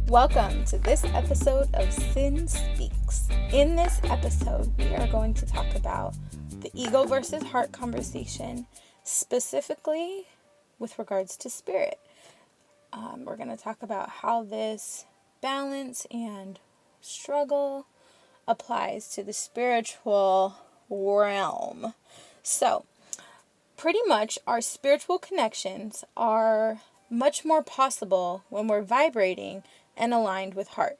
Welcome to this episode of CynSpeaks. In this episode, we are going to talk about the ego versus heart conversation, specifically with regards to spirit. We're going to talk about how this balance and struggle applies to the spiritual realm. So, pretty much our spiritual connections are much more possible when we're vibrating and aligned with heart.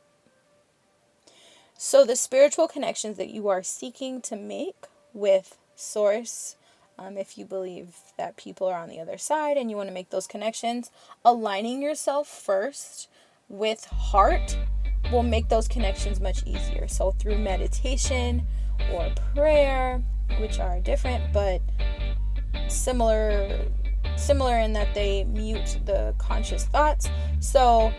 So the spiritual connections that you are seeking to make with source, if you believe that people are on the other side and you want to make those connections, aligning yourself first with heart will make those connections much easier. So through meditation or prayer, which are different but similar in that they mute the conscious thoughts. So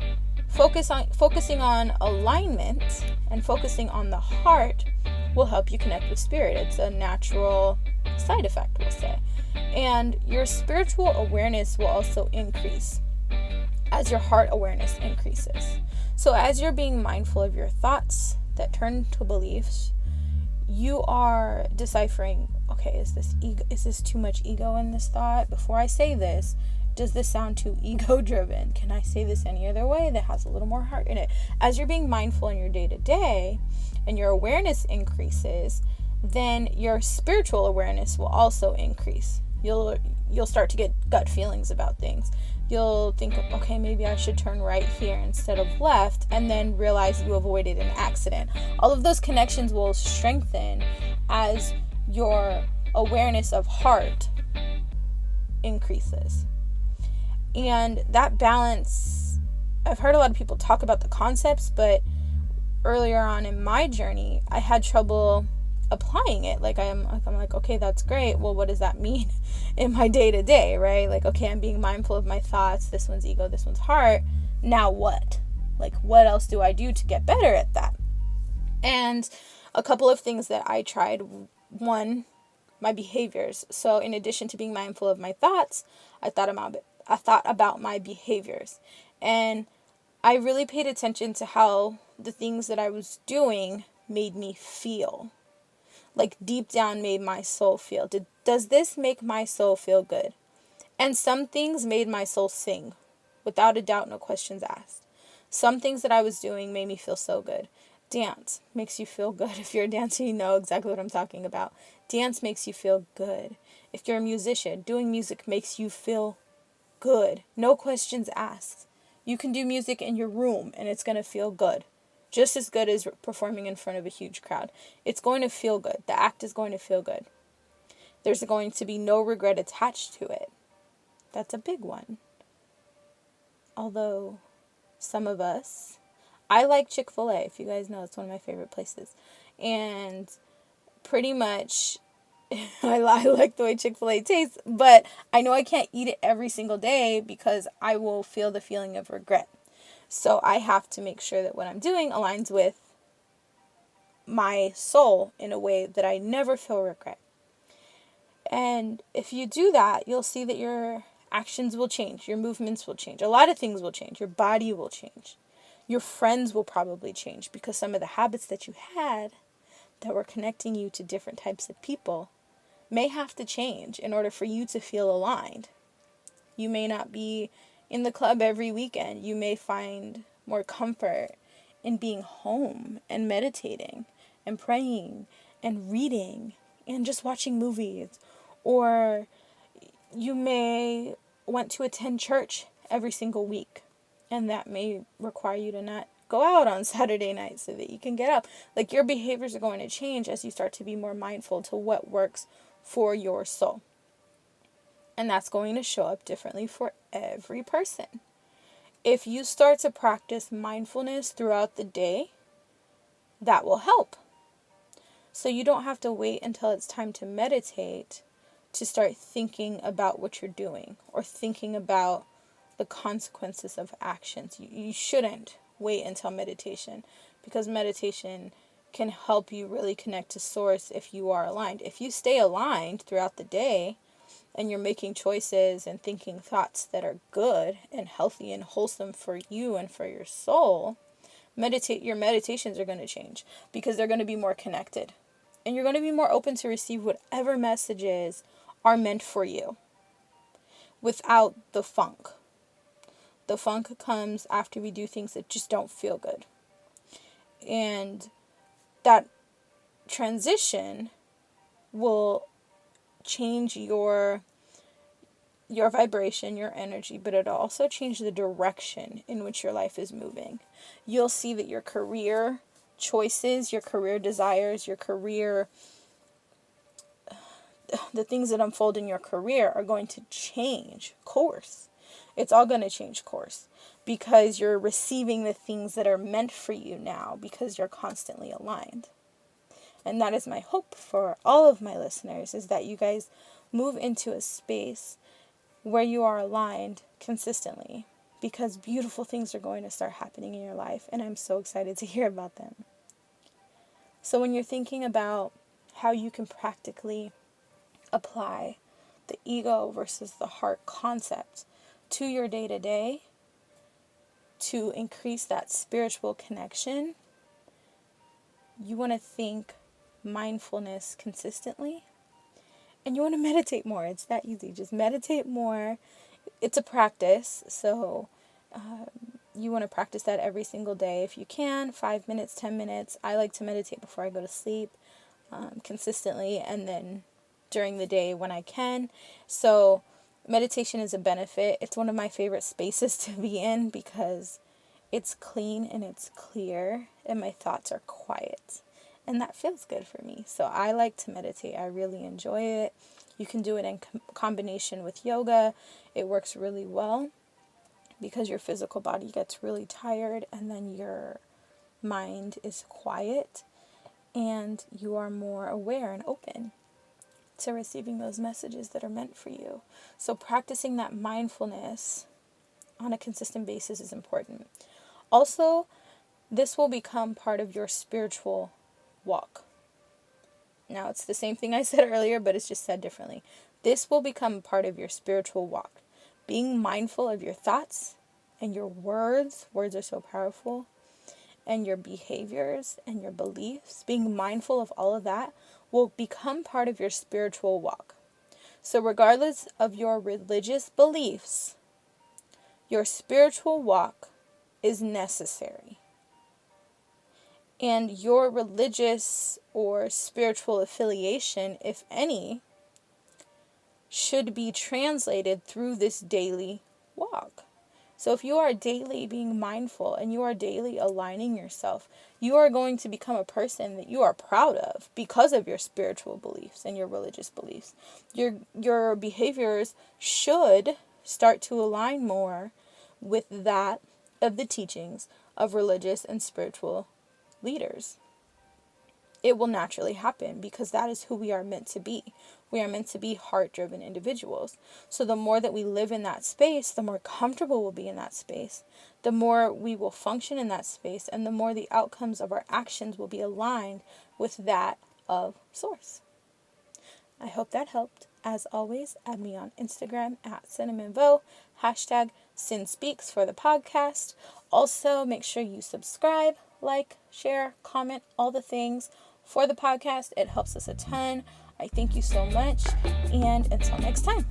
focusing on alignment and focusing on the heart will help you connect with spirit. It's a natural side effect, we'll say. And your spiritual awareness will also increase as your heart awareness increases. So as you're being mindful of your thoughts that turn to beliefs, you are deciphering, okay, is this too much ego in this thought? Before I say this, does this sound too ego-driven? Can I say this any other way that has a little more heart in it? As you're being mindful in your day-to-day and your awareness increases, then your spiritual awareness will also increase. You'll start to get gut feelings about things. You'll think, okay, maybe I should turn right here instead of left, and then realize you avoided an accident. All of those connections will strengthen as your awareness of heart increases. And that balance, I've heard a lot of people talk about the concepts, but earlier on in my journey, I had trouble applying it. I'm like, okay, that's great. Well, what does that mean in my day-to-day, right? Like, okay, I'm being mindful of my thoughts. This one's ego, this one's heart. Now what? Like, what else do I do to get better at that? And a couple of things that I tried. One, my behaviors. So in addition to being mindful of my thoughts, I thought about my behaviors. And I really paid attention to how the things that I was doing made me feel. Like deep down made my soul feel. Does this make my soul feel good? And some things made my soul sing, without a doubt, no questions asked. Some things that I was doing made me feel so good. Dance makes you feel good. If you're a dancer, you know exactly what I'm talking about. Dance makes you feel good. If you're a musician, doing music makes you feel good. No questions asked. You can do music in your room and it's going to feel good. Just as good as performing in front of a huge crowd. It's going to feel good. The act is going to feel good. There's going to be no regret attached to it. That's a big one. Although some of us, I like Chick-fil-A. If you guys know, it's one of my favorite places. And pretty much, I like the way Chick-fil-A tastes, but I know I can't eat it every single day because I will feel the feeling of regret. So I have to make sure that what I'm doing aligns with my soul in a way that I never feel regret. And if you do that, you'll see that your actions will change. Your movements will change. A lot of things will change. Your body will change. Your friends will probably change because some of the habits that you had that were connecting you to different types of people may have to change in order for you to feel aligned. You may not be in the club every weekend. You may find more comfort in being home and meditating and praying and reading and just watching movies. Or you may want to attend church every single week, and that may require you to not go out on Saturday night so that you can get up. Like, your behaviors are going to change as you start to be more mindful to what works for your soul. And that's going to show up differently for every person. If you start to practice mindfulness throughout the day, that will help. So you don't have to wait until it's time to meditate to start thinking about what you're doing or thinking about the consequences of actions. You shouldn't wait until meditation, because meditation can help you really connect to source if you are aligned. If you stay aligned throughout the day, and you're making choices and thinking thoughts that are good and healthy and wholesome for you and for your soul, your meditations are going to change because they're going to be more connected. And you're going to be more open to receive whatever messages are meant for you without the funk. The funk comes after we do things that just don't feel good. And that transition will change your vibration, your energy, but it'll also change the direction in which your life is moving. You'll see that your career choices, your career desires, the things that unfold in your career are going to change course. It's all going to change course because you're receiving the things that are meant for you now because you're constantly aligned. And that is my hope for all of my listeners, is that you guys move into a space where you are aligned consistently, because beautiful things are going to start happening in your life, and I'm so excited to hear about them. So when you're thinking about how you can practically apply the ego versus the heart concept to your day-to-day to increase that spiritual connection, you want to think mindfulness consistently, and you want to meditate more. It's that easy. Just meditate more. It's a practice, so you want to practice that every single day if you can. 5 minutes, 10 minutes. I like to meditate before I go to sleep consistently, and then during the day when I can. So meditation is a benefit. It's one of my favorite spaces to be in because it's clean and it's clear and my thoughts are quiet. And that feels good for me. So I like to meditate. I really enjoy it. You can do it in combination with yoga. It works really well because your physical body gets really tired and then your mind is quiet and you are more aware and open to receiving those messages that are meant for you. So practicing that mindfulness on a consistent basis is important. Also, this will become part of your spiritual walk. Now, it's the same thing I said earlier, but it's just said differently. This will become part of your spiritual walk. Being mindful of your thoughts and your words. Words are so powerful. And your behaviors and your beliefs. Being mindful of all of that will become part of your spiritual walk. So regardless of your religious beliefs, your spiritual walk is necessary. And your religious or spiritual affiliation, if any, should be translated through this daily walk. So if you are daily being mindful and you are daily aligning yourself, you are going to become a person that you are proud of because of your spiritual beliefs and your religious beliefs. Your behaviors should start to align more with that of the teachings of religious and spiritual leaders. It will naturally happen because that is who we are meant to be. We are meant to be heart-driven individuals. So the more that we live in that space, the more comfortable we'll be in that space, the more we will function in that space, and the more the outcomes of our actions will be aligned with that of Source. I hope that helped. As always, add me on Instagram at Cynamon Voe, hashtag CynSpeaks for the podcast. Also, make sure you subscribe, like, share, comment, all the things for the podcast. It helps us a ton. I thank you so much, and until next time.